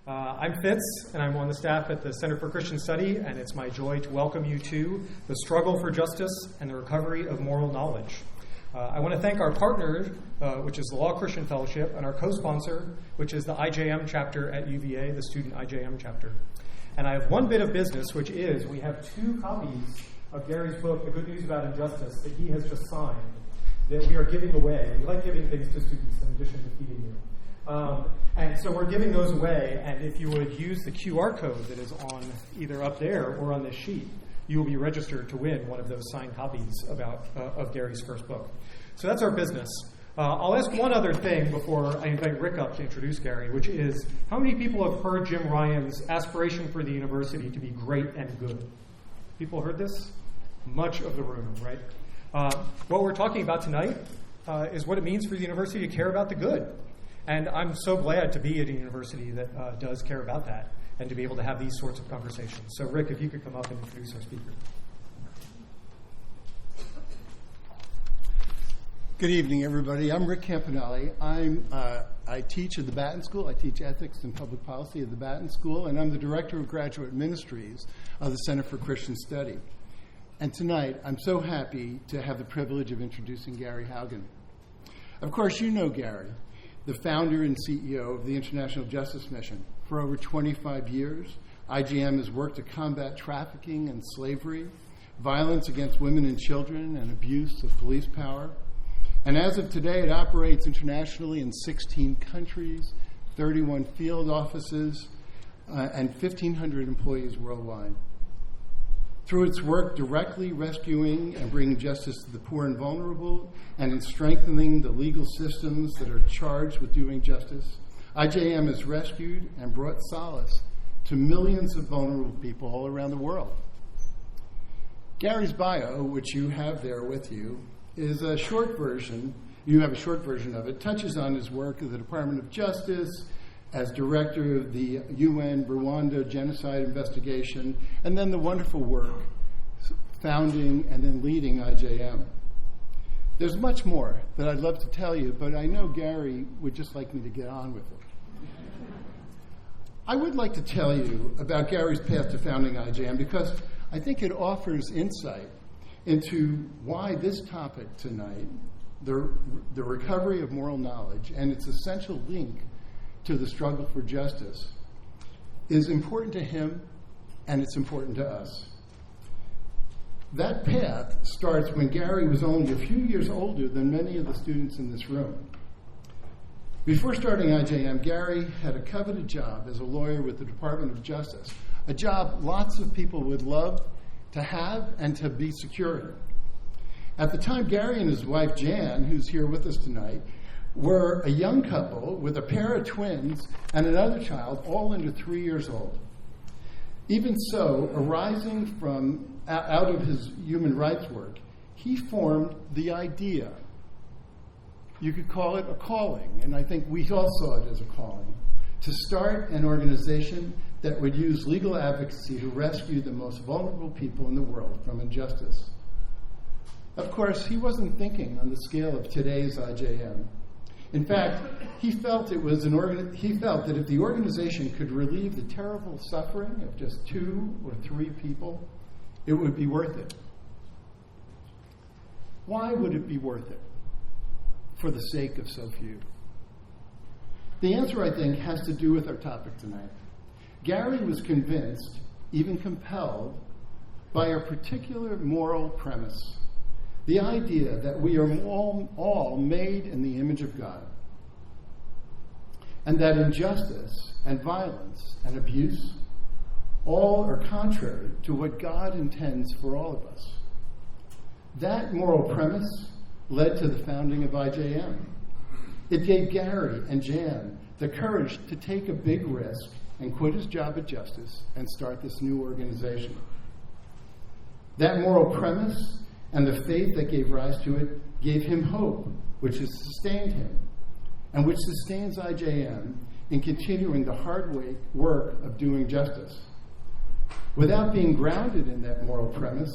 I'm Fitz, and I'm on the staff at the Center for Christian Study, and it's my joy to welcome you to the struggle for justice and the recovery of moral knowledge. I want to thank our partner, which is the Law Christian Fellowship, and our co-sponsor, which is the IJM chapter at UVA, the student IJM chapter. And I have one bit of business, which is we have 2 copies of Gary's book, The Good News About Injustice, that he has just signed, that we are giving away. We like giving things to students in addition to feeding you. And so we're giving those away, and if you would use the QR code that is on either up there or on this sheet, you will be registered to win one of those signed copies of Gary's first book. So that's our business. I'll ask one other thing before I invite Rick up to introduce Gary, which is, how many people have heard Jim Ryan's aspiration for the university to be great and good? People heard this? Much of the room, right? What we're talking about tonight is what it means for the university to care about the good. And I'm so glad to be at a university that does care about that and to be able to have these sorts of conversations. So, Rick, if you could come up and introduce our speaker. Good evening, everybody. I'm Rick Campanelli. I teach at the Batten School. I teach ethics and public policy at the Batten School, and I'm the director of graduate ministries of the Center for Christian Study. And tonight, I'm so happy to have the privilege of introducing Gary Haugen. Of course, you know Gary, the founder and CEO of the International Justice Mission. For over 25 years, IJM has worked to combat trafficking and slavery, violence against women and children, and abuse of police power. And as of today, it operates internationally in 16 countries, 31 field offices, and 1,500 employees worldwide. Through its work directly rescuing and bringing justice to the poor and vulnerable, and in strengthening the legal systems that are charged with doing justice, IJM has rescued and brought solace to millions of vulnerable people all around the world. Gary's bio, which you have there with you, is a short version. You have a short version of it. Touches on his work at the Department of Justice, as director of the UN Rwanda genocide investigation, and then the wonderful work founding and then leading IJM. There's much more that I'd love to tell you, but I know Gary would just like me to get on with it. I would like to tell you about Gary's path to founding IJM because I think it offers insight into why this topic tonight, the recovery of moral knowledge and its essential link to the struggle for justice, is important to him and it's important to us. That path starts when Gary was only a few years older than many of the students in this room. Before starting IJM, Gary had a coveted job as a lawyer with the Department of Justice, a job lots of people would love to have and to be secure in. At the time, Gary and his wife Jan, who's here with us tonight, were a young couple with a pair of twins and another child, all under 3 years old. Even so, arising from out of his human rights work, he formed the idea. You could call it a calling, and I think we all saw it as a calling, to start an organization that would use legal advocacy to rescue the most vulnerable people in the world from injustice. Of course, he wasn't thinking on the scale of today's IJM. In fact, he felt that if the organization could relieve the terrible suffering of just 2 or 3 people, it would be worth it. Why would it be worth it? For the sake of so few. The answer, I think, has to do with our topic tonight. Gary was convinced, even compelled, by a particular moral premise. The idea that we are all made in the image of God, and that injustice and violence and abuse all are contrary to what God intends for all of us. That moral premise led to the founding of IJM. It gave Gary and Jan the courage to take a big risk and quit his job at Justice and start this new organization. That moral premise and the faith that gave rise to it gave him hope, which has sustained him, and which sustains IJM in continuing the hard work of doing justice. Without being grounded in that moral premise,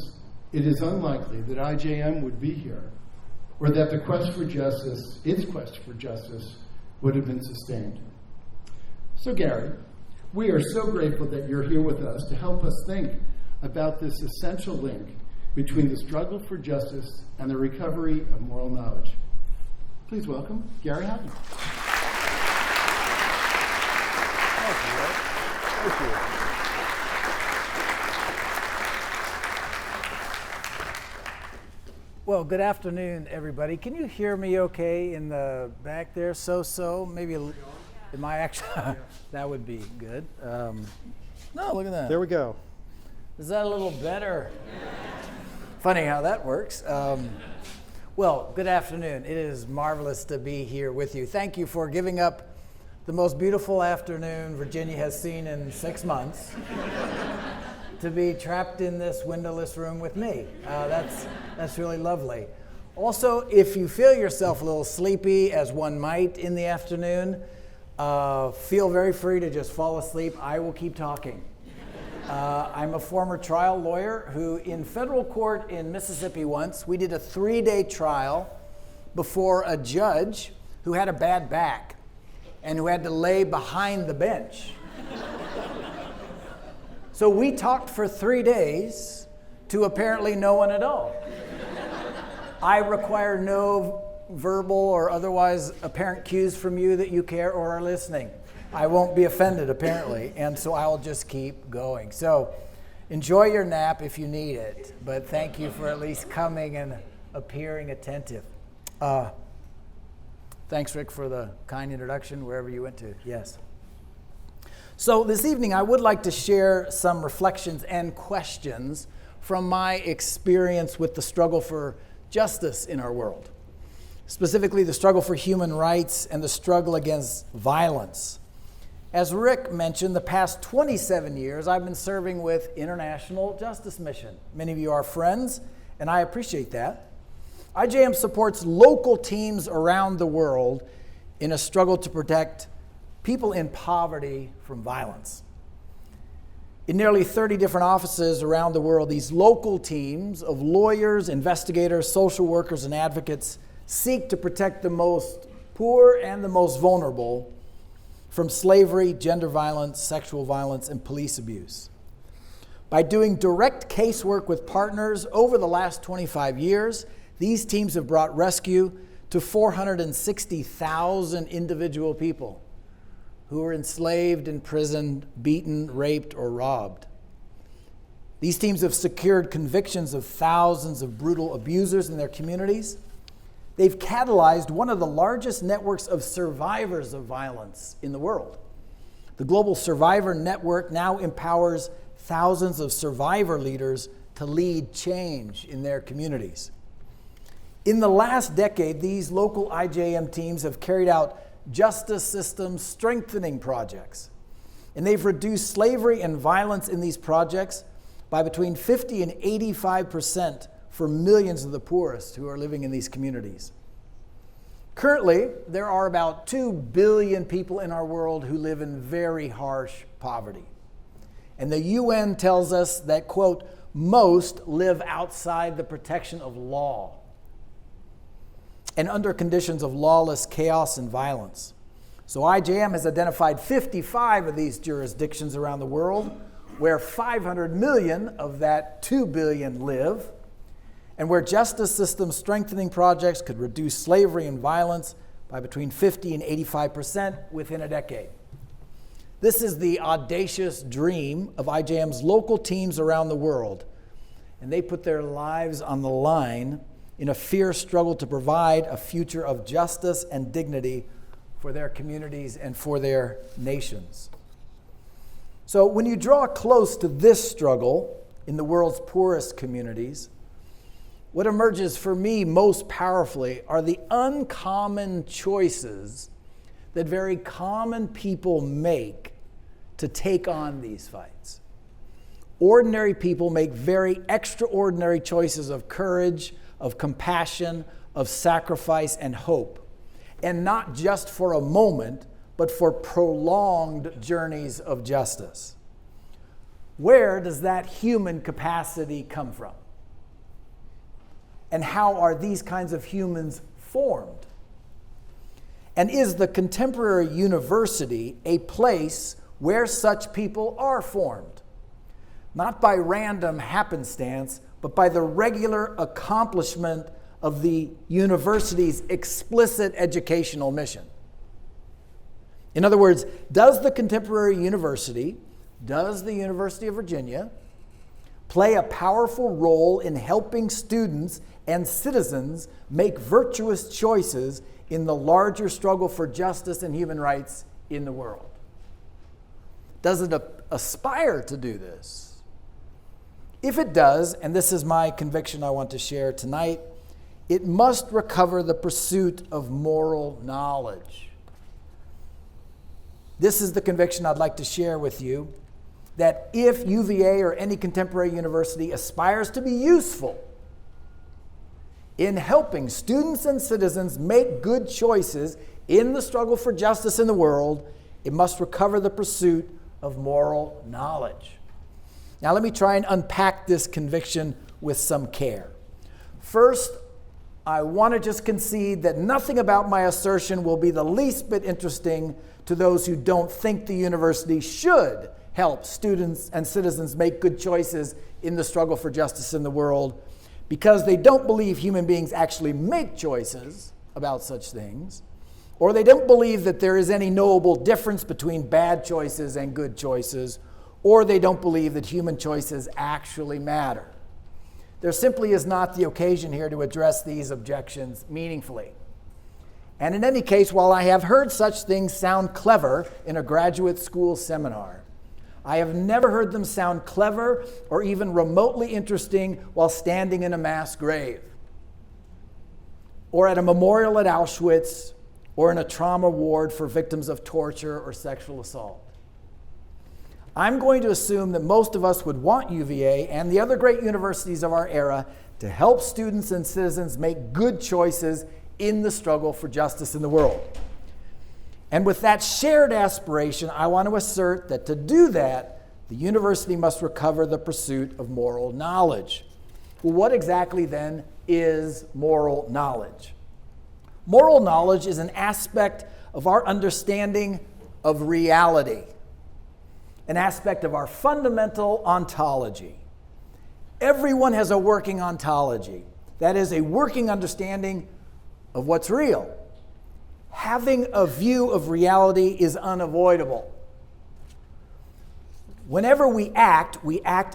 it is unlikely that IJM would be here, or that the quest for justice, its quest for justice, would have been sustained. So Gary, We are so grateful that you're here with us to help us think about this essential link between the struggle for justice and the recovery of moral knowledge. Please welcome Gary Haugen. Thank you. Well, good afternoon, everybody. Can you hear me okay in the back there? So, maybe, am I actually, that would be good. No, look at that. There we go. Is that a little better? Funny how that works. Well, good afternoon. It is marvelous to be here with you. Thank you for giving up the most beautiful afternoon Virginia has seen in 6 months to be trapped in this windowless room with me. That's really lovely. Also, if you feel yourself a little sleepy, as one might in the afternoon, feel very free to just fall asleep. I will keep talking. I'm a former trial lawyer who, in federal court in Mississippi once, we did a 3-day trial before a judge who had a bad back and who had to lay behind the bench. So we talked for 3 days to apparently no one at all. I require no verbal or otherwise apparent cues from you that you care or are listening. I won't be offended, apparently, and so I'll just keep going. So enjoy your nap if you need it, but thank you for at least coming and appearing attentive. Thanks, Rick, for the kind introduction, wherever you went to. Yes. So this evening, I would like to share some reflections and questions from my experience with the struggle for justice in our world, specifically the struggle for human rights and the struggle against violence. As Rick mentioned, the past 27 years, I've been serving with International Justice Mission. Many of you are friends, and I appreciate that. IJM supports local teams around the world in a struggle to protect people in poverty from violence. In nearly 30 different offices around the world, these local teams of lawyers, investigators, social workers, and advocates seek to protect the most poor and the most vulnerable from slavery, gender violence, sexual violence, and police abuse. By doing direct casework with partners over the last 25 years, these teams have brought rescue to 460,000 individual people who were enslaved, imprisoned, beaten, raped, or robbed. These teams have secured convictions of thousands of brutal abusers in their communities. They've catalyzed one of the largest networks of survivors of violence in the world. The Global Survivor Network now empowers thousands of survivor leaders to lead change in their communities. In the last decade, these local IJM teams have carried out justice system strengthening projects, and they've reduced slavery and violence in these projects by between 50 and 85% for millions of the poorest who are living in these communities. Currently, there are about 2 billion people in our world who live in very harsh poverty. And the UN tells us that, quote, most live outside the protection of law and under conditions of lawless chaos and violence. So IJM has identified 55 of these jurisdictions around the world where 500 million of that 2 billion live, and where justice system strengthening projects could reduce slavery and violence by between 50 and 85% within a decade. This is the audacious dream of IJM's local teams around the world, and they put their lives on the line in a fierce struggle to provide a future of justice and dignity for their communities and for their nations. So when you draw close to this struggle in the world's poorest communities, what emerges for me most powerfully are the uncommon choices that very common people make to take on these fights. Ordinary people make very extraordinary choices of courage, of compassion, of sacrifice, and hope. And not just for a moment, but for prolonged journeys of justice. Where does that human capacity come from? And how are these kinds of humans formed? And is the contemporary university a place where such people are formed, not by random happenstance, but by the regular accomplishment of the university's explicit educational mission. In other words, does the contemporary university, does the University of Virginia, play a powerful role in helping students and citizens make virtuous choices in the larger struggle for justice and human rights in the world? Does it aspire to do this? If it does, and this is my conviction I want to share tonight, it must recover the pursuit of moral knowledge. This is the conviction I'd like to share with you, that if UVA or any contemporary university aspires to be useful in helping students and citizens make good choices in the struggle for justice in the world, it must recover the pursuit of moral knowledge. Now let me try and unpack this conviction with some care. First, I want to just concede that nothing about my assertion will be the least bit interesting to those who don't think the university should help students and citizens make good choices in the struggle for justice in the world, because they don't believe human beings actually make choices about such things, or they don't believe that there is any knowable difference between bad choices and good choices, or they don't believe that human choices actually matter. There simply is not the occasion here to address these objections meaningfully. And in any case, while I have heard such things sound clever in a graduate school seminar, I have never heard them sound clever or even remotely interesting while standing in a mass grave, or at a memorial at Auschwitz, or in a trauma ward for victims of torture or sexual assault. I'm going to assume that most of us would want UVA and the other great universities of our era to help students and citizens make good choices in the struggle for justice in the world. And with that shared aspiration, I want to assert that to do that, the university must recover the pursuit of moral knowledge. Well, what exactly then is moral knowledge? Moral knowledge is an aspect of our understanding of reality, an aspect of our fundamental ontology. Everyone has a working ontology, that is, a working understanding of what's real. Having a view of reality is unavoidable. Whenever we act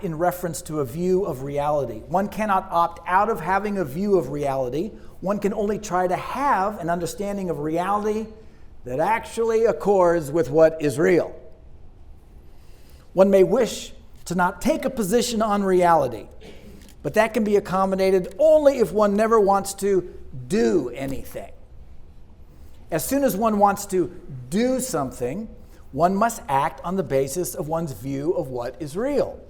in reference to a view of reality. One cannot opt out of having a view of reality. One can only try to have an understanding of reality that actually accords with what is real. One may wish to not take a position on reality, but that can be accommodated only if one never wants to do anything. As soon as one wants to do something, one must act on the basis of one's view of what is real.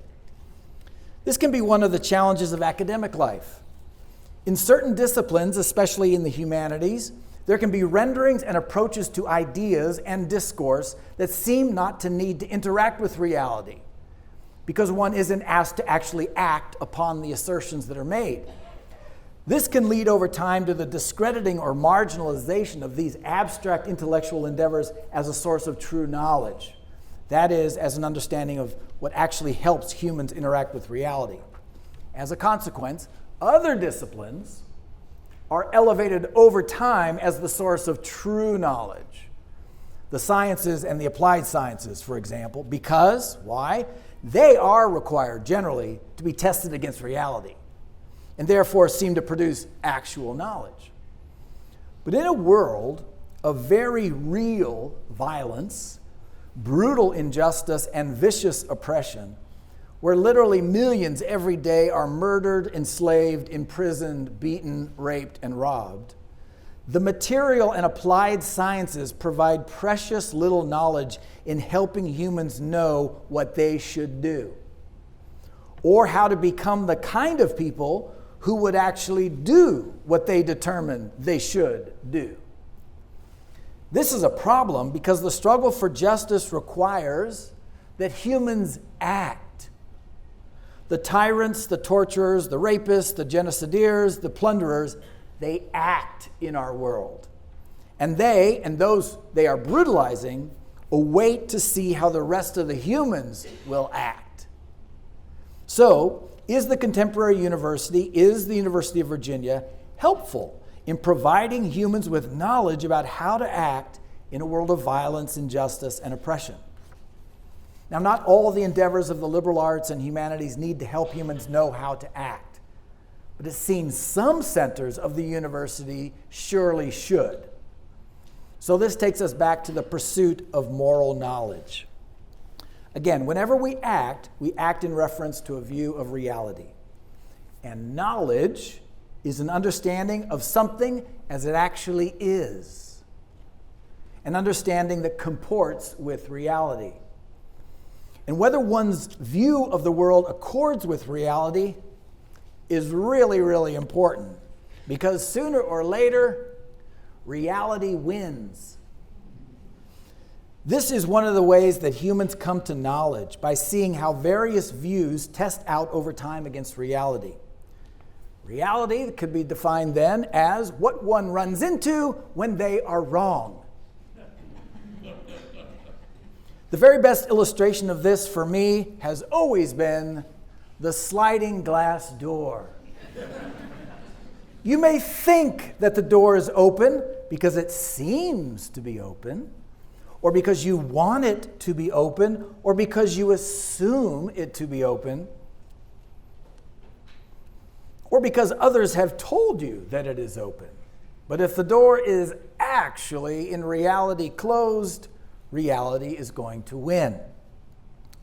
This can be one of the challenges of academic life. In certain disciplines, especially in the humanities, there can be renderings and approaches to ideas and discourse that seem not to need to interact with reality, because one isn't asked to actually act upon the assertions that are made. This can lead over time to the discrediting or marginalization of these abstract intellectual endeavors as a source of true knowledge. That is, as an understanding of what actually helps humans interact with reality. As a consequence, other disciplines are elevated over time as the source of true knowledge. The sciences and the applied sciences, for example, because, why? They are required generally to be tested against reality, and therefore seem to produce actual knowledge. But in a world of very real violence, brutal injustice, and vicious oppression, where literally millions every day are murdered, enslaved, imprisoned, beaten, raped, and robbed, the material and applied sciences provide precious little knowledge in helping humans know what they should do, or how to become the kind of people who would actually do what they determine they should do. This is a problem because the struggle for justice requires that humans act. The tyrants, the torturers, the rapists, the genocideers, the plunderers, they act in our world. And they, and those they are brutalizing, await to see how the rest of the humans will act. So, is the contemporary university, is the University of Virginia helpful in providing humans with knowledge about how to act in a world of violence, injustice, and oppression? Now, not all the endeavors of the liberal arts and humanities need to help humans know how to act, but it seems some centers of the university surely should. So this takes us back to the pursuit of moral knowledge. Again, whenever we act in reference to a view of reality. And knowledge is an understanding of something as it actually is, an understanding that comports with reality. And whether one's view of the world accords with reality is really, really important, because sooner or later, reality wins. This is one of the ways that humans come to knowledge, by seeing how various views test out over time against reality. Reality could be defined then as what one runs into when they are wrong. The very best illustration of this for me has always been the sliding glass door. You may think that the door is open because it seems to be open, or because you want it to be open, or because you assume it to be open, or because others have told you that it is open. But if the door is actually in reality closed, reality is going to win.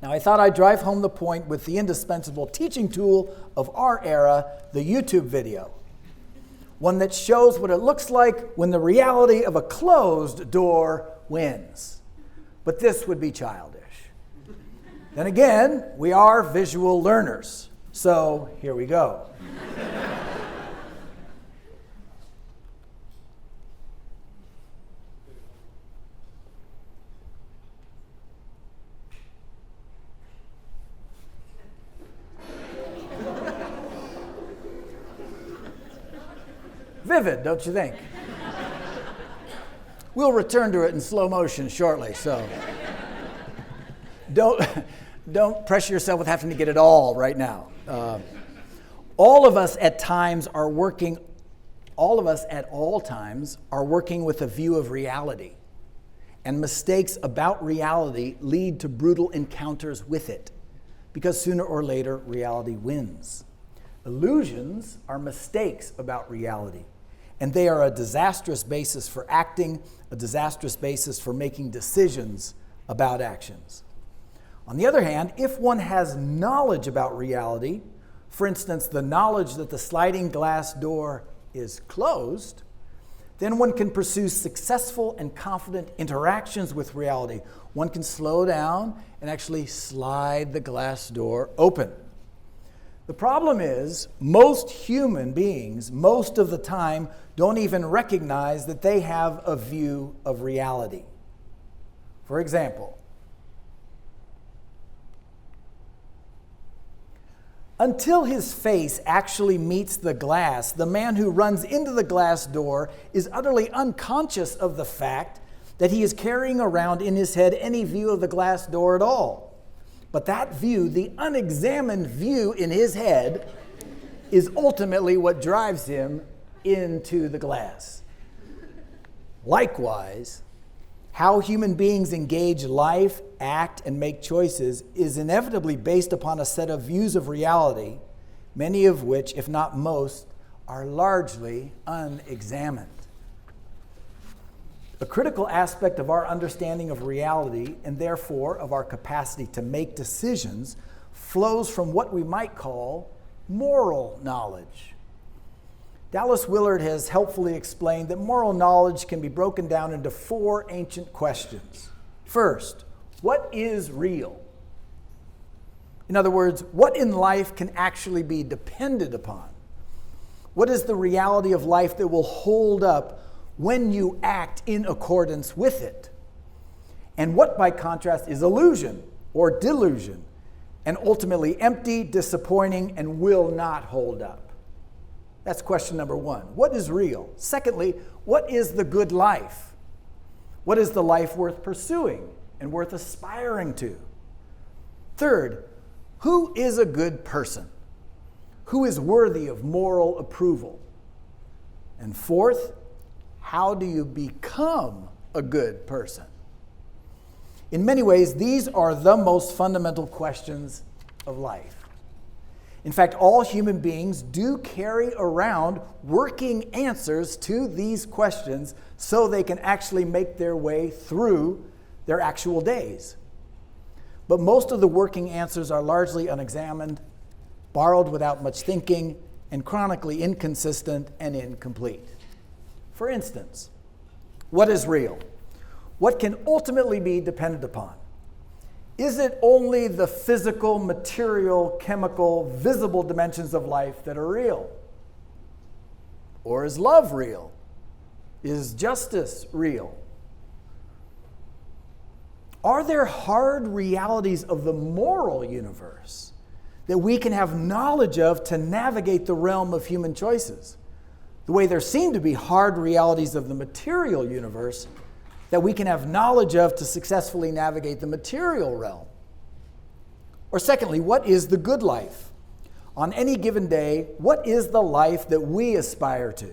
Now, I thought I'd drive home the point with the indispensable teaching tool of our era, the YouTube video. One that shows what it looks like when the reality of a closed door wins. But this would be childish. Then again, we are visual learners. So here we go. Vivid, don't you think? We'll return to it in slow motion shortly, so don't pressure yourself with having to get it all right now. All of us at all times are working with a view of reality, and mistakes about reality lead to brutal encounters with it, because sooner or later reality wins. Illusions are mistakes about reality, and they are a disastrous basis for acting, a disastrous basis for making decisions about actions. On the other hand, if one has knowledge about reality, for instance, the knowledge that the sliding glass door is closed, then one can pursue successful and confident interactions with reality. One can slow down and actually slide the glass door open. The problem is, most human beings, most of the time, don't even recognize that they have a view of reality. For example, until his face actually meets the glass, the man who runs into the glass door is utterly unconscious of the fact that he is carrying around in his head any view of the glass door at all. But that view, the unexamined view in his head, is ultimately what drives him into the glass. Likewise, how human beings engage life, act, and make choices is inevitably based upon a set of views of reality, many of which, if not most, are largely unexamined. A critical aspect of our understanding of reality, and therefore of our capacity to make decisions, flows from what we might call moral knowledge. Dallas Willard has helpfully explained that moral knowledge can be broken down into 4 ancient questions. First, what is real? In other words, what in life can actually be depended upon? What is the reality of life that will hold up when you act in accordance with it? And what, by contrast, is illusion or delusion, and ultimately empty, disappointing, and will not hold up? That's question number 1. What is real? Secondly, what is the good life? What is the life worth pursuing? and worth aspiring to? Third, who is a good person? Who is worthy of moral approval? And fourth, how do you become a good person? In many ways, these are the most fundamental questions of life. In fact, all human beings do carry around working answers to these questions so they can actually make their way through their actual days. But most of the working answers are largely unexamined, borrowed without much thinking, and chronically inconsistent and incomplete. For instance, what is real? What can ultimately be depended upon? Is it only the physical, material, chemical, visible dimensions of life that are real? Or is love real? Is justice real? Are there hard realities of the moral universe that we can have knowledge of to navigate the realm of human choices? The way there seem to be hard realities of the material universe that we can have knowledge of to successfully navigate the material realm. Or secondly, what is the good life? On any given day, what is the life that we aspire to?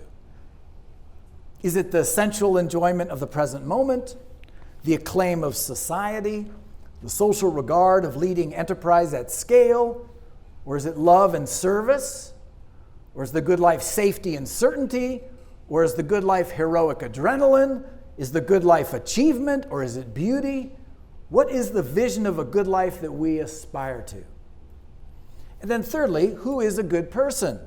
Is it the sensual enjoyment of the present moment, the acclaim of society, the social regard of leading enterprise at scale? Or is it love and service? Or is the good life safety and certainty? Or is the good life heroic adrenaline? Is the good life achievement, or is it beauty? What is the vision of a good life that we aspire to? And then thirdly, who is a good person?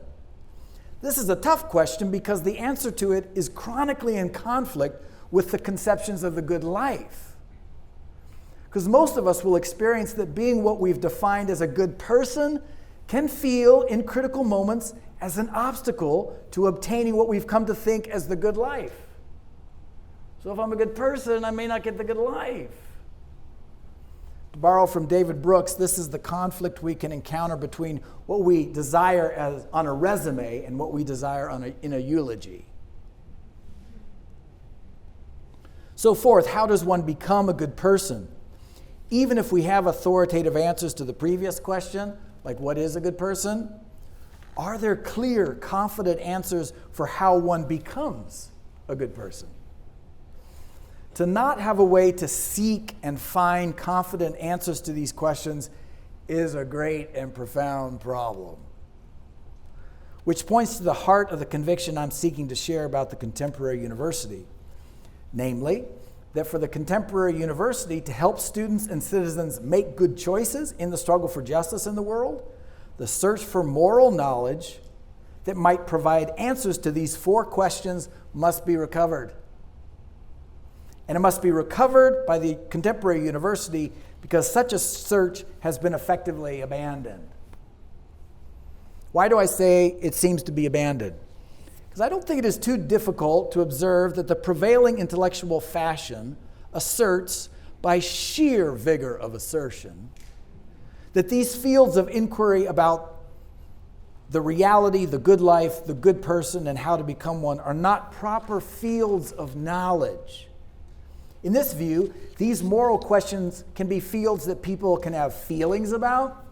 This is a tough question because the answer to it is chronically in conflict with the conceptions of the good life. Because most of us will experience that being what we've defined as a good person can feel in critical moments as an obstacle to obtaining what we've come to think as the good life. So if I'm a good person, I may not get the good life. To borrow from David Brooks, this is the conflict we can encounter between what we desire as on a resume and what we desire in a eulogy. So fourth, how does one become a good person? Even if we have authoritative answers to the previous question, like what is a good person, are there clear, confident answers for how one becomes a good person? To not have a way to seek and find confident answers to these questions is a great and profound problem. Which points to the heart of the conviction I'm seeking to share about the contemporary university. Namely, that for the contemporary university to help students and citizens make good choices in the struggle for justice in the world, the search for moral knowledge that might provide answers to these four questions must be recovered. And it must be recovered by the contemporary university because such a search has been effectively abandoned. Why do I say it seems to be abandoned? Because I don't think it is too difficult to observe that the prevailing intellectual fashion asserts, by sheer vigor of assertion, that these fields of inquiry about the reality, the good life, the good person, and how to become one are not proper fields of knowledge. In this view, these moral questions can be fields that people can have feelings about,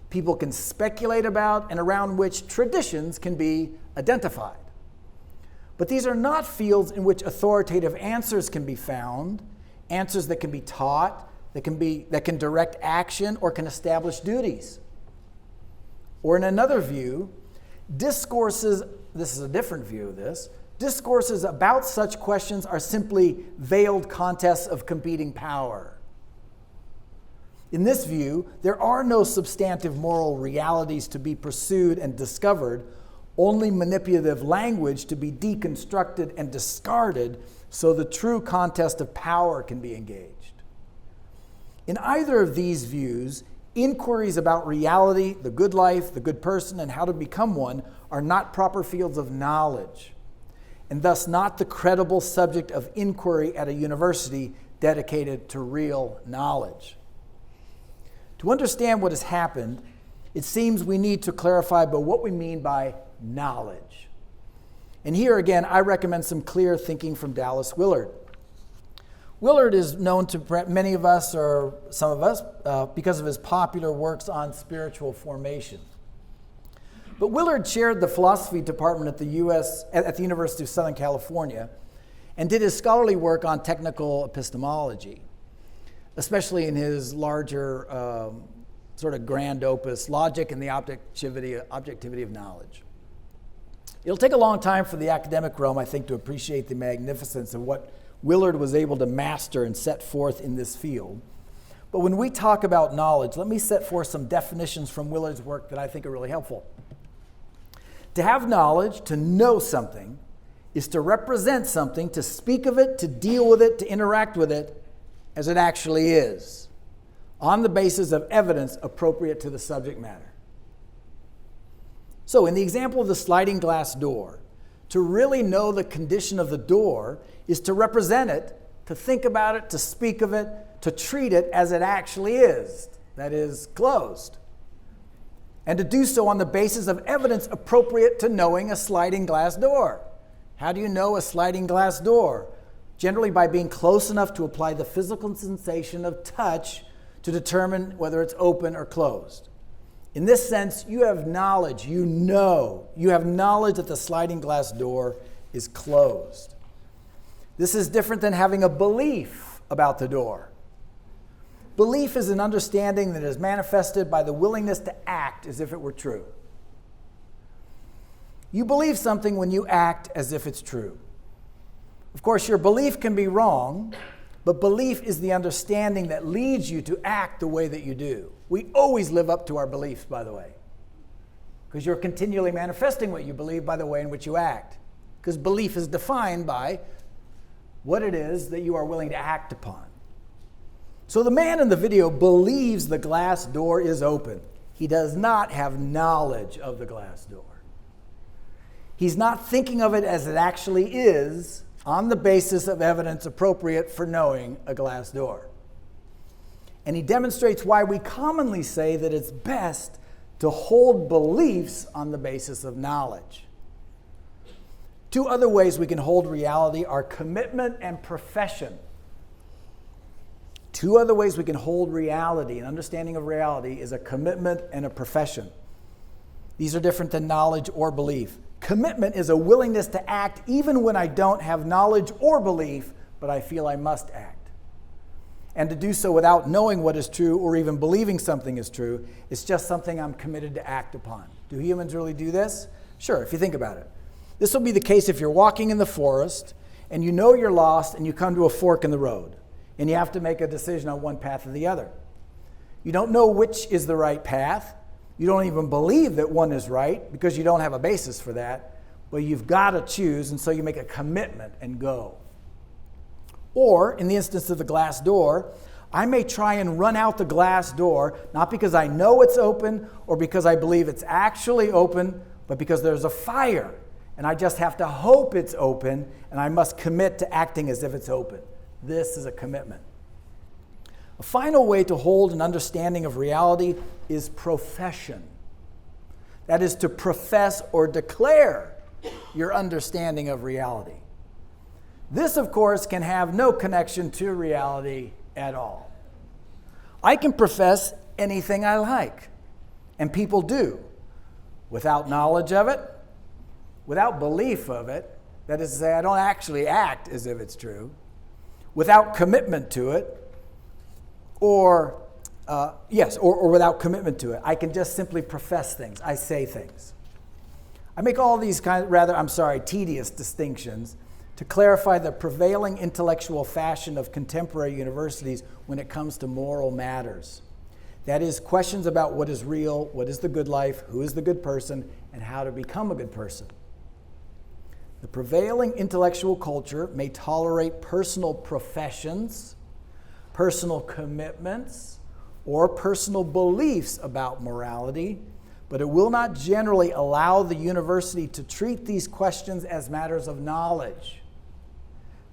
people can speculate about, and around which traditions can be identified. But these are not fields in which authoritative answers can be found, answers that can be taught, that can direct action or can establish duties. Or in another view, discourses, this is a different view of this, discourses about such questions are simply veiled contests of competing power. In this view, there are no substantive moral realities to be pursued and discovered, only manipulative language to be deconstructed and discarded so the true contest of power can be engaged. In either of these views, inquiries about reality, the good life, the good person, and how to become one are not proper fields of knowledge, and thus not the credible subject of inquiry at a university dedicated to real knowledge. To understand what has happened, it seems we need to clarify about what we mean by knowledge. And here again, I recommend some clear thinking from Dallas Willard. Willard is known to many of us, or some of us, because of his popular works on spiritual formation. But Willard chaired the philosophy department at the University of Southern California and did his scholarly work on technical epistemology, especially in his larger sort of grand opus, Logic and the Objectivity of Knowledge. It'll take a long time for the academic realm, I think, to appreciate the magnificence of what Willard was able to master and set forth in this field. But when we talk about knowledge, let me set forth some definitions from Willard's work that I think are really helpful. To have knowledge, to know something, is to represent something, to speak of it, to deal with it, to interact with it as it actually is, on the basis of evidence appropriate to the subject matter. So in the example of the sliding glass door, to really know the condition of the door is to represent it, to think about it, to speak of it, to treat it as it actually is, that is, closed. And to do so on the basis of evidence appropriate to knowing a sliding glass door. How do you know a sliding glass door? Generally by being close enough to apply the physical sensation of touch to determine whether it's open or closed. In this sense, you have knowledge, you have knowledge that the sliding glass door is closed. This is different than having a belief about the door. Belief is an understanding that is manifested by the willingness to act as if it were true. You believe something when you act as if it's true. Of course, your belief can be wrong, but belief is the understanding that leads you to act the way that you do. We always live up to our beliefs, by the way, because you're continually manifesting what you believe by the way in which you act, because belief is defined by what it is that you are willing to act upon. So the man in the video believes the glass door is open. He does not have knowledge of the glass door. He's not thinking of it as it actually is on the basis of evidence appropriate for knowing a glass door. And he demonstrates why we commonly say that it's best to hold beliefs on the basis of knowledge. Two other ways we can hold reality are commitment and profession. Two other ways we can hold reality, an understanding of reality, is a commitment and a profession. These are different than knowledge or belief. Commitment is a willingness to act even when I don't have knowledge or belief, but I feel I must act. And to do so without knowing what is true or even believing something is true, it's just something I'm committed to act upon. Do humans really do this? Sure, if you think about it. This will be the case if you're walking in the forest and you know you're lost and you come to a fork in the road and you have to make a decision on one path or the other. You don't know which is the right path. You don't even believe that one is right because you don't have a basis for that, but you've got to choose, and so you make a commitment and go. Or, in the instance of the glass door, I may try and run out the glass door, not because I know it's open or because I believe it's actually open, but because there's a fire, and I just have to hope it's open, and I must commit to acting as if it's open. This is a commitment. A final way to hold an understanding of reality is profession. That is to profess or declare your understanding of reality. This, of course, can have no connection to reality at all. I can profess anything I like, and people do, without knowledge of it, without belief of it, that is to say, I don't actually act as if it's true, without commitment to it, or without commitment to it. I can just simply profess things. I say things. I make all these tedious distinctions to clarify the prevailing intellectual fashion of contemporary universities when it comes to moral matters. That is, questions about what is real, what is the good life, who is the good person, and how to become a good person. The prevailing intellectual culture may tolerate personal professions, personal commitments, or personal beliefs about morality, but it will not generally allow the university to treat these questions as matters of knowledge.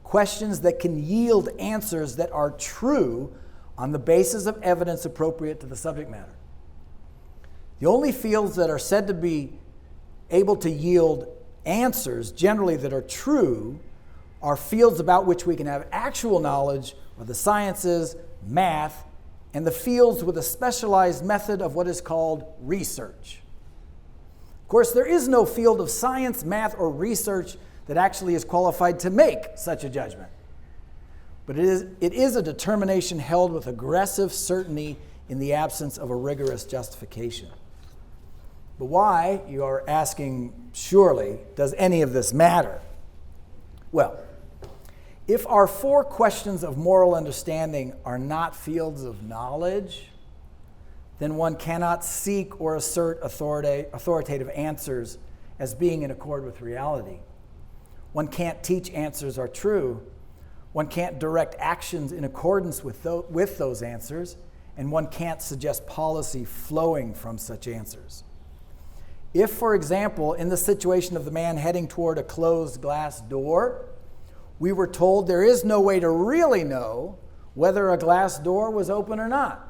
Questions that can yield answers that are true on the basis of evidence appropriate to the subject matter. The only fields that are said to be able to yield answers generally that are true are fields about which we can have actual knowledge are the sciences, math, and the fields with a specialized method of what is called research. Of course, there is no field of science, math, or research that actually is qualified to make such a judgment. But it is a determination held with aggressive certainty in the absence of a rigorous justification. But why, you are asking, surely, does any of this matter? Well, if our 4 questions of moral understanding are not fields of knowledge, then one cannot seek or assert authoritative answers as being in accord with reality. One can't teach answers are true. One can't direct actions in accordance with those answers, and one can't suggest policy flowing from such answers. If, for example, in the situation of the man heading toward a closed glass door, we were told there is no way to really know whether a glass door was open or not,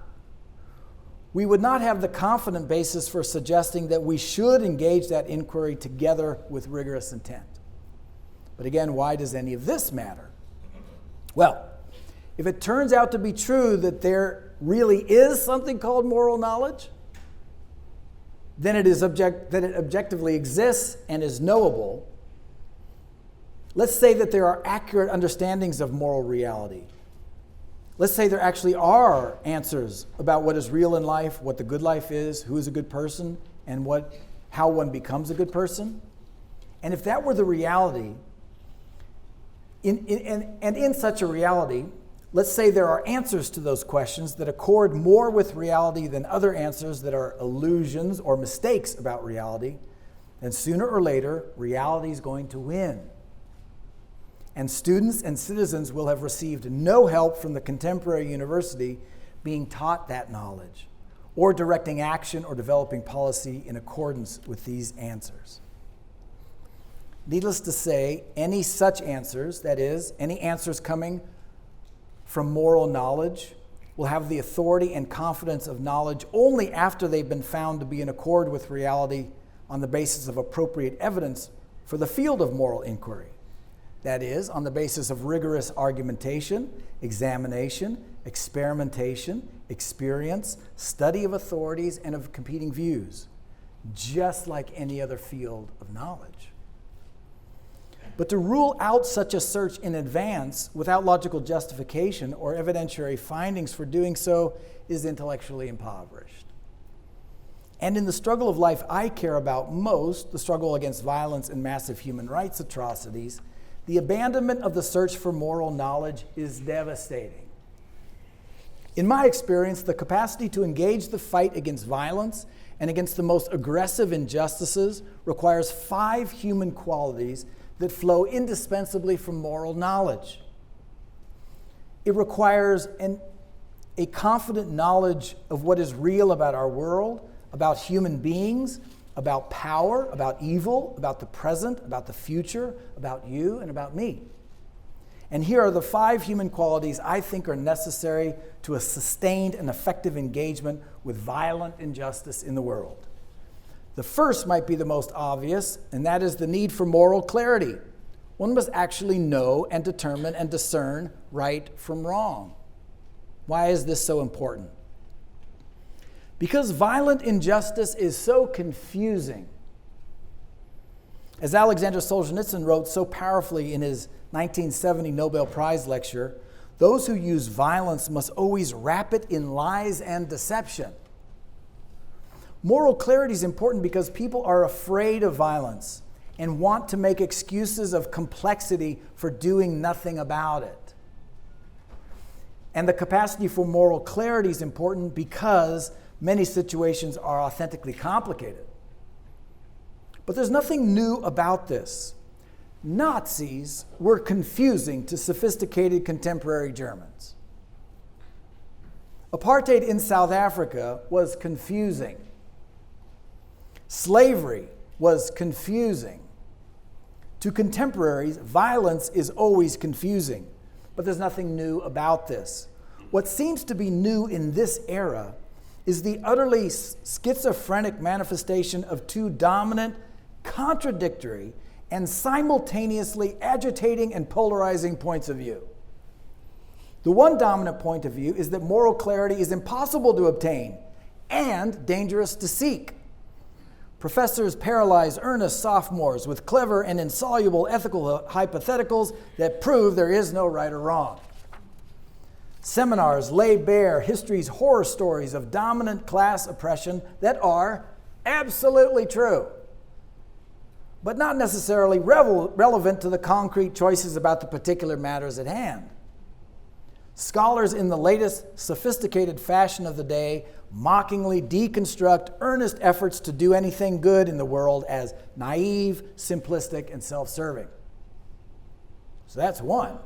we would not have the confident basis for suggesting that we should engage that inquiry together with rigorous intent. But again, why does any of this matter? Well, if it turns out to be true that there really is something called moral knowledge, then it objectively exists and is knowable. Let's say that there are accurate understandings of moral reality. Let's say there actually are answers about what is real in life, what the good life is, who is a good person, and how one becomes a good person. And if that were the reality, in such a reality, let's say there are answers to those questions that accord more with reality than other answers that are illusions or mistakes about reality, then sooner or later, reality is going to win. And students and citizens will have received no help from the contemporary university being taught that knowledge, or directing action or developing policy in accordance with these answers. Needless to say, any such answers, that is, any answers coming from moral knowledge, will have the authority and confidence of knowledge only after they've been found to be in accord with reality on the basis of appropriate evidence for the field of moral inquiry. That is, on the basis of rigorous argumentation, examination, experimentation, experience, study of authorities, and of competing views, just like any other field of knowledge. But to rule out such a search in advance without logical justification or evidentiary findings for doing so is intellectually impoverished. And in the struggle of life I care about most, the struggle against violence and massive human rights atrocities, the abandonment of the search for moral knowledge is devastating. In my experience, the capacity to engage the fight against violence and against the most aggressive injustices requires 5 human qualities that flow indispensably from moral knowledge. It requires a confident knowledge of what is real about our world, about human beings, about power, about evil, about the present, about the future, about you, and about me. And here are the 5 human qualities I think are necessary to a sustained and effective engagement with violent injustice in the world. The first might be the most obvious, and that is the need for moral clarity. One must actually know and determine and discern right from wrong. Why is this so important? Because violent injustice is so confusing. As Alexander Solzhenitsyn wrote so powerfully in his 1970 Nobel Prize lecture, those who use violence must always wrap it in lies and deception. Moral clarity is important because people are afraid of violence and want to make excuses of complexity for doing nothing about it. And the capacity for moral clarity is important because many situations are authentically complicated. But there's nothing new about this. Nazis were confusing to sophisticated contemporary Germans. Apartheid in South Africa was confusing. Slavery was confusing. To contemporaries, violence is always confusing, but there's nothing new about this. What seems to be new in this era is the utterly schizophrenic manifestation of 2 dominant, contradictory, and simultaneously agitating and polarizing points of view. The one dominant point of view is that moral clarity is impossible to obtain and dangerous to seek. Professors paralyze earnest sophomores with clever and insoluble ethical hypotheticals that prove there is no right or wrong. Seminars lay bare history's horror stories of dominant class oppression that are absolutely true, but not necessarily relevant to the concrete choices about the particular matters at hand. Scholars in the latest sophisticated fashion of the day mockingly deconstruct earnest efforts to do anything good in the world as naive, simplistic, and self-serving. So that's one.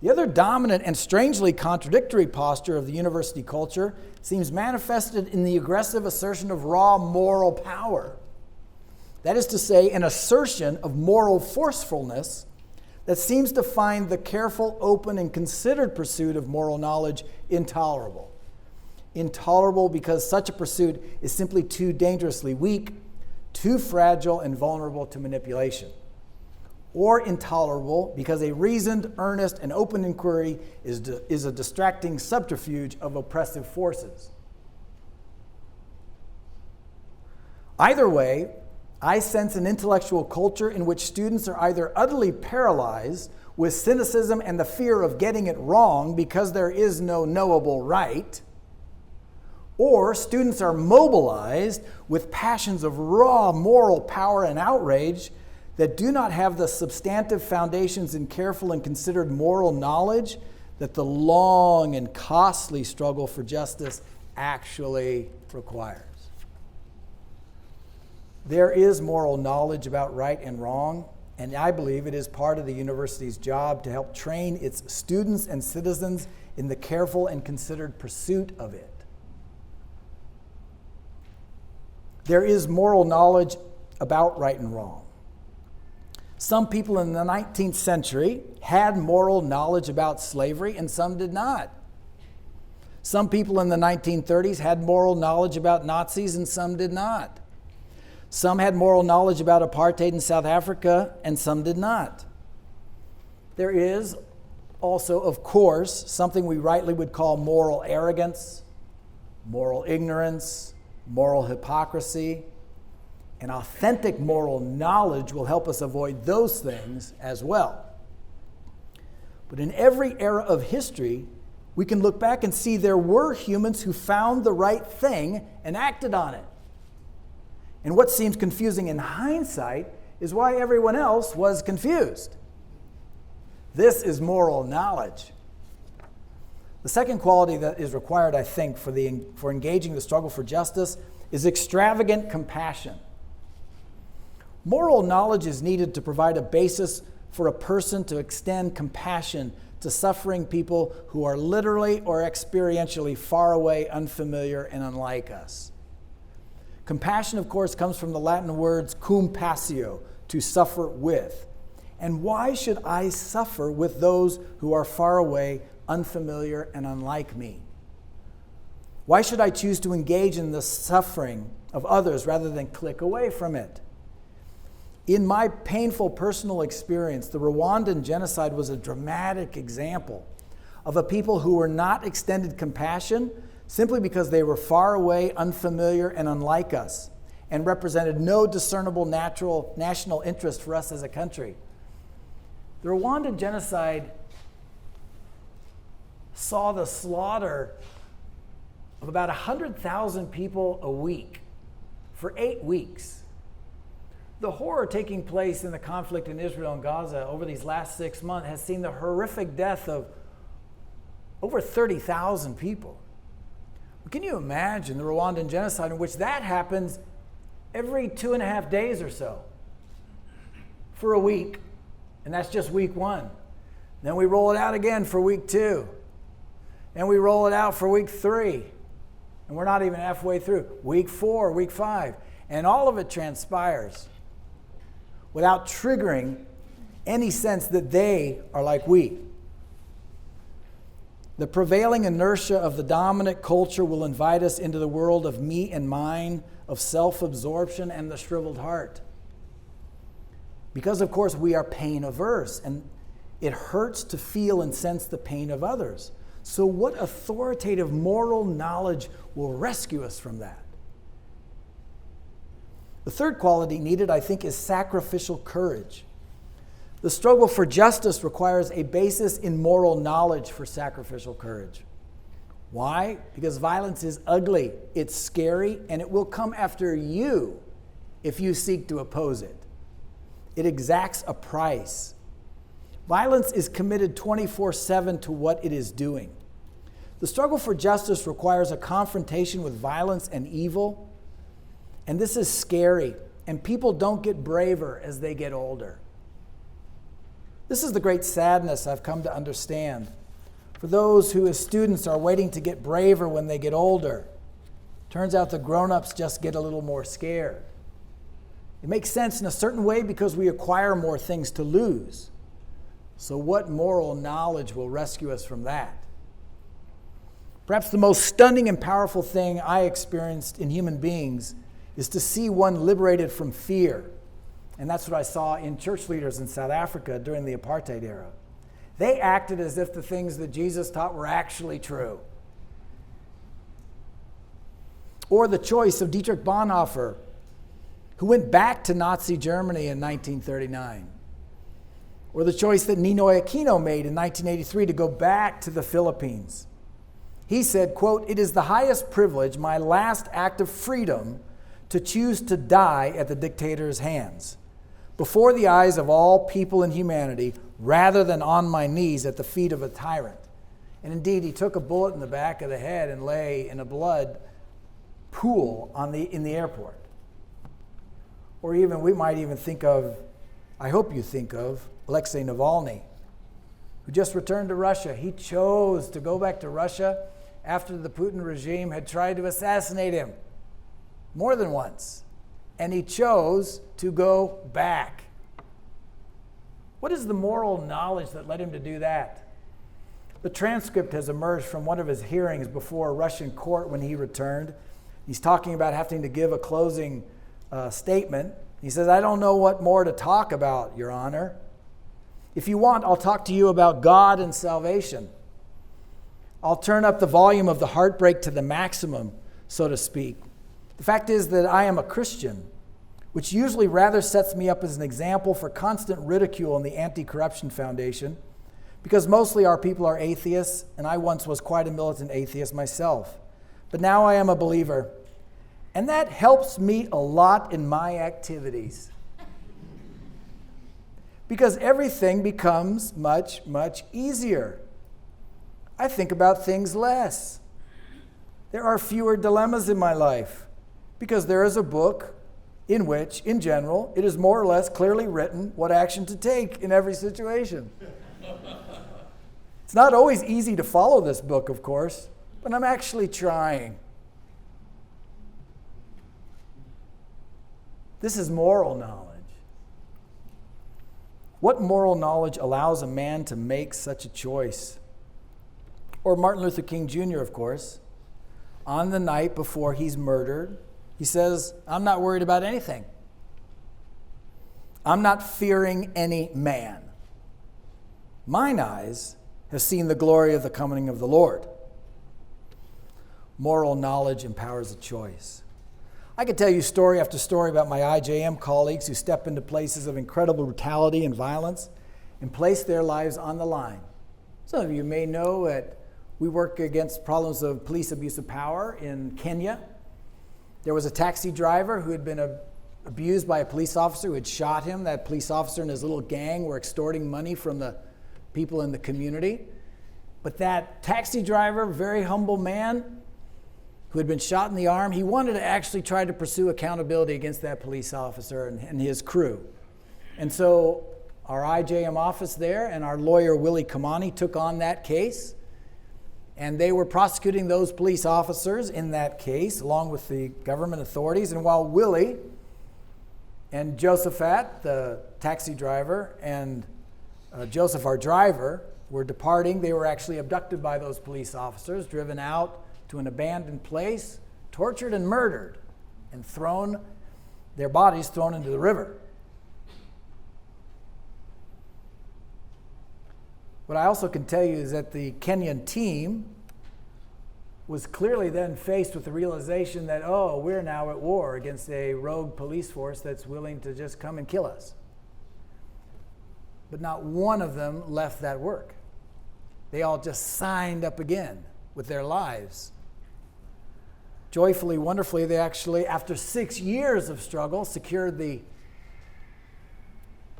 The other dominant and strangely contradictory posture of the university culture seems manifested in the aggressive assertion of raw moral power. That is to say, an assertion of moral forcefulness that seems to find the careful, open, and considered pursuit of moral knowledge intolerable. Intolerable because such a pursuit is simply too dangerously weak, too fragile, and vulnerable to manipulation. Or intolerable because a reasoned, earnest, and open inquiry is a distracting subterfuge of oppressive forces. Either way, I sense an intellectual culture in which students are either utterly paralyzed with cynicism and the fear of getting it wrong because there is no knowable right, or students are mobilized with passions of raw moral power and outrage that do not have the substantive foundations in careful and considered moral knowledge that the long and costly struggle for justice actually requires. There is moral knowledge about right and wrong, and I believe it is part of the university's job to help train its students and citizens in the careful and considered pursuit of it. There is moral knowledge about right and wrong. Some people in the 19th century had moral knowledge about slavery, and some did not. Some people in the 1930s had moral knowledge about Nazis, and some did not. Some had moral knowledge about apartheid in South Africa, and some did not. There is also, of course, something we rightly would call moral arrogance, moral ignorance, moral hypocrisy, and authentic moral knowledge will help us avoid those things as well. But in every era of history, we can look back and see there were humans who found the right thing and acted on it. And what seems confusing in hindsight is why everyone else was confused. This is moral knowledge. The second quality that is required, I think, for engaging the struggle for justice is extravagant compassion. Moral knowledge is needed to provide a basis for a person to extend compassion to suffering people who are literally or experientially far away, unfamiliar, and unlike us. Compassion, of course, comes from the Latin words cum passio, to suffer with. And why should I suffer with those who are far away, unfamiliar, and unlike me? Why should I choose to engage in the suffering of others rather than click away from it? In my painful personal experience, the Rwandan genocide was a dramatic example of a people who were not extended compassion simply because they were far away, unfamiliar, and unlike us, and represented no discernible national interest for us as a country. The Rwandan genocide saw the slaughter of about 100,000 people a week for 8 weeks. The horror taking place in the conflict in Israel and Gaza over these last 6 months has seen the horrific death of over 30,000 people. Can you imagine the Rwandan genocide in which that happens every 2.5 days or so for a week? And that's just week 1. Then we roll it out again for week 2. And we roll it out for week 3. And we're not even halfway through. Week 4, week 5. And all of it transpires without triggering any sense that they are like we. The prevailing inertia of the dominant culture will invite us into the world of me and mine, of self-absorption and the shriveled heart. Because, of course, we are pain averse, and it hurts to feel and sense the pain of others. So what authoritative moral knowledge will rescue us from that? The third quality needed, I think, is sacrificial courage. The struggle for justice requires a basis in moral knowledge for sacrificial courage. Why? Because violence is ugly, it's scary, and it will come after you if you seek to oppose it. It exacts a price. Violence is committed 24/7 to what it is doing. The struggle for justice requires a confrontation with violence and evil, and this is scary, and people don't get braver as they get older. This is the great sadness I've come to understand. For those who as students are waiting to get braver when they get older, turns out the grown-ups just get a little more scared. It makes sense in a certain way because we acquire more things to lose. So what moral knowledge will rescue us from that? Perhaps the most stunning and powerful thing I experienced in human beings is to see one liberated from fear. And that's what I saw in church leaders in South Africa during the apartheid era. They acted as if the things that Jesus taught were actually true. Or the choice of Dietrich Bonhoeffer, who went back to Nazi Germany in 1939. Or the choice that Ninoy Aquino made in 1983 to go back to the Philippines. He said, quote, "It is the highest privilege, my last act of freedom, to choose to die at the dictator's hands, before the eyes of all people in humanity, rather than on my knees at the feet of a tyrant." And indeed, he took a bullet in the back of the head and lay in a blood pool in the airport. Or even, we might even think of, I hope you think of, Alexei Navalny, who just returned to Russia. He chose to go back to Russia after the Putin regime had tried to assassinate him more than once. And he chose to go back. What is the moral knowledge that led him to do that? The transcript has emerged from one of his hearings before a Russian court when he returned. He's talking about having to give a closing statement. He says, "I don't know what more to talk about, Your Honor. If you want, I'll talk to you about God and salvation. I'll turn up the volume of the heartbreak to the maximum, so to speak. The fact is that I am a Christian, which usually rather sets me up as an example for constant ridicule in the Anti-Corruption Foundation, because mostly our people are atheists, and I once was quite a militant atheist myself. But now I am a believer, and that helps me a lot in my activities. Because everything becomes much, much easier. I think about things less. There are fewer dilemmas in my life, because there is a book in which, in general, it is more or less clearly written what action to take in every situation. It's not always easy to follow this book, of course, but I'm actually trying. This is moral knowledge. What moral knowledge allows a man to make such a choice? Or Martin Luther King Jr., of course, on the night before he's murdered, he says, "I'm not worried about anything. I'm not fearing any man. Mine eyes have seen the glory of the coming of the Lord." Moral knowledge empowers a choice. I could tell you story after story about my IJM colleagues who step into places of incredible brutality and violence and place their lives on the line. Some of you may know that we work against problems of police abuse of power in Kenya. There was a taxi driver who had been abused by a police officer who had shot him. That police officer and his little gang were extorting money from the people in the community. But that taxi driver, very humble man, who had been shot in the arm, he wanted to actually try to pursue accountability against that police officer and his crew. And so our IJM office there and our lawyer, Willie Kamani, took on that case. And they were prosecuting those police officers in that case, along with the government authorities. And while Willie and Josephat, the taxi driver, and Joseph, our driver, were departing, they were actually abducted by those police officers, driven out to an abandoned place, tortured and murdered, and their bodies thrown into the river. What I also can tell you is that the Kenyan team was clearly then faced with the realization that, oh, we're now at war against a rogue police force that's willing to just come and kill us. But not one of them left that work. They all just signed up again with their lives. Joyfully, wonderfully, they actually, after 6 years of struggle, secured the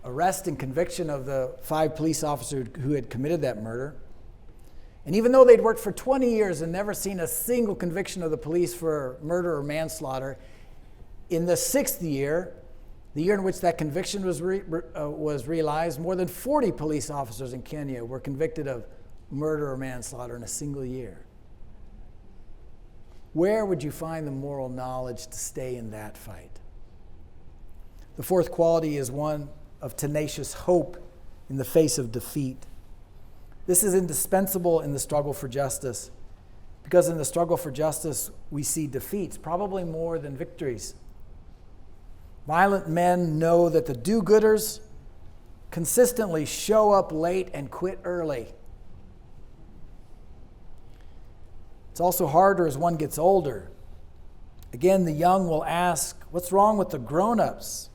arrest and conviction of the 5 police officers who had committed that murder. And even though they'd worked for 20 years and never seen a single conviction of the police for murder or manslaughter, in the 6th year, the year in which that conviction was realized, more than 40 police officers in Kenya were convicted of murder or manslaughter in a single year. Where would you find the moral knowledge to stay in that fight? The fourth quality is one of tenacious hope in the face of defeat. This is indispensable in the struggle for justice, because in the struggle for justice, we see defeats, probably more than victories. Violent men know that the do-gooders consistently show up late and quit early. It's also harder as one gets older. Again, the young will ask, what's wrong with the grown-ups?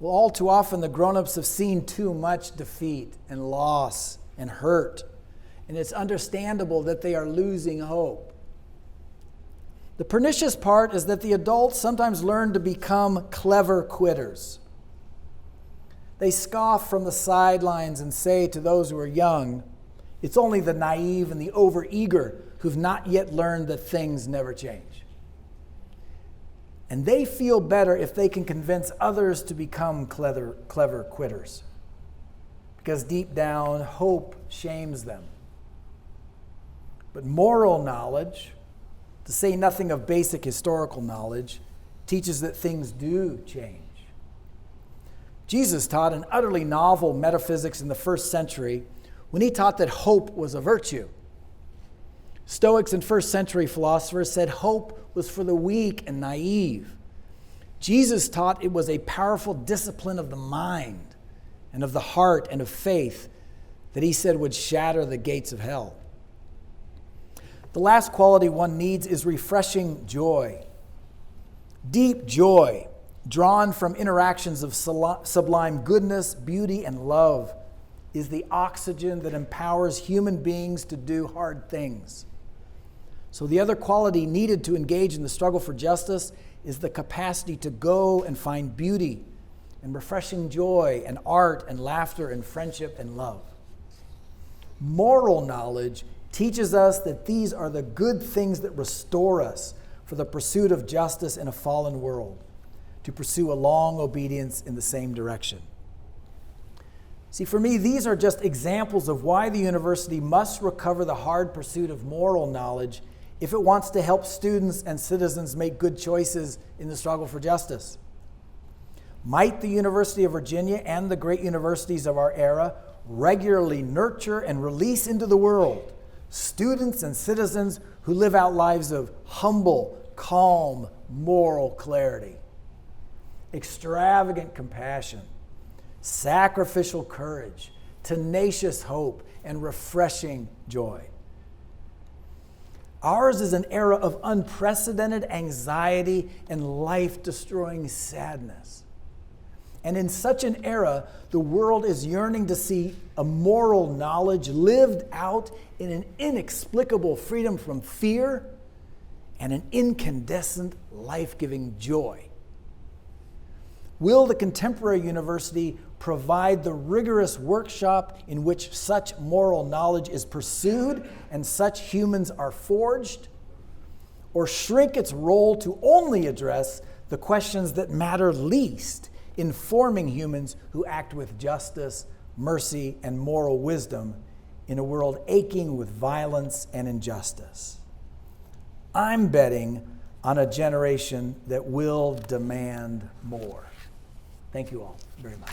Well, all too often the grown-ups have seen too much defeat and loss and hurt, and it's understandable that they are losing hope. The pernicious part is that the adults sometimes learn to become clever quitters. They scoff from the sidelines and say to those who are young, it's only the naive and the overeager who've not yet learned that things never change. And they feel better if they can convince others to become clever quitters, because deep down, hope shames them. But moral knowledge, to say nothing of basic historical knowledge, teaches that things do change. Jesus taught an utterly novel metaphysics in the first century when he taught that hope was a virtue. Stoics and first century philosophers said hope was for the weak and naive. Jesus taught it was a powerful discipline of the mind and of the heart and of faith that he said would shatter the gates of hell. The last quality one needs is refreshing joy. Deep joy, drawn from interactions of sublime goodness, beauty, and love, is the oxygen that empowers human beings to do hard things. So the other quality needed to engage in the struggle for justice is the capacity to go and find beauty and refreshing joy and art and laughter and friendship and love. Moral knowledge teaches us that these are the good things that restore us for the pursuit of justice in a fallen world, to pursue a long obedience in the same direction. See, for me, these are just examples of why the university must recover the hard pursuit of moral knowledge if it wants to help students and citizens make good choices in the struggle for justice. Might the University of Virginia and the great universities of our era regularly nurture and release into the world students and citizens who live out lives of humble, calm, moral clarity, extravagant compassion, sacrificial courage, tenacious hope, and refreshing joy. Ours is an era of unprecedented anxiety and life-destroying sadness. And in such an era, the world is yearning to see a moral knowledge lived out in an inexplicable freedom from fear and an incandescent, life-giving joy. Will the contemporary university provide the rigorous workshop in which such moral knowledge is pursued and such humans are forged? Or shrink its role to only address the questions that matter least in forming humans who act with justice, mercy, and moral wisdom in a world aching with violence and injustice? I'm betting on a generation that will demand more. Thank you all very much.